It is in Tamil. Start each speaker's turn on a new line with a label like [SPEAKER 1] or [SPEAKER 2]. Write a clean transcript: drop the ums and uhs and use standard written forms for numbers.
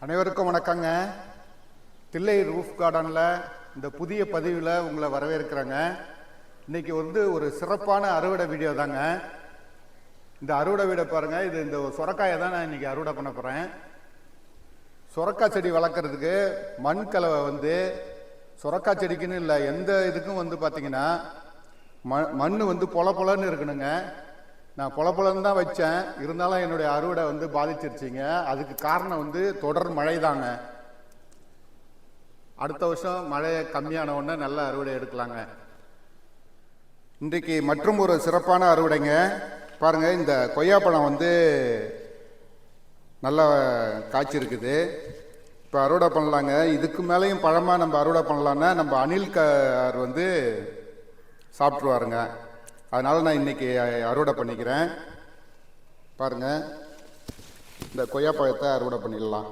[SPEAKER 1] அனைவருக்கும் வணக்கங்க. தில்லை ரூஃப் கார்டனில் இந்த புதிய பதிவில் உங்களை வரவேற்கிறேங்க. இன்றைக்கி ஒரு சிறப்பான அறுவடை வீடியோ தாங்க. இந்த அறுவடை வீடியோ பாருங்கள். இந்த சுரக்காயை தான் நான் இன்றைக்கி அறுவடை பண்ண போகிறேன். சுரக்காய் செடி வளர்க்குறதுக்கு மண் கலவை சுரக்காய் செடிக்குன்னு இல்லை, எந்த இதுக்கும் பார்த்தீங்கன்னா மண் பொல பொலன்னு இருக்கணுங்க. நான் பொலன்னு தான் வச்சேன், இருந்தாலும் என்னுடைய அறுவடை பாதிச்சிருச்சிங்க. அதுக்கு காரணம் தொடர் மழை தாங்க. அடுத்த வருஷம் மழை கம்மியான உடனே நல்ல அறுவடை எடுக்கலாங்க. இன்றைக்கு மற்றும் ஒரு சிறப்பான அறுவடைங்க. பாருங்க, இந்த கொய்யாப்பழம் நல்லா காய்ச்சிருக்குது. இப்போ அறுவடை பண்ணலாங்க. இதுக்கு மேலேயும் பழமாக நம்ம அறுவடை பண்ணலான்னா நம்ம அணில்கார் சாப்பிட்ருவாருங்க. அதனால் நான் இன்றைக்கி அறுவடை பண்ணிக்கிறேன். பாருங்கள், இந்த கொய்யாப்பழத்தை அறுவடை பண்ணிடலாம்.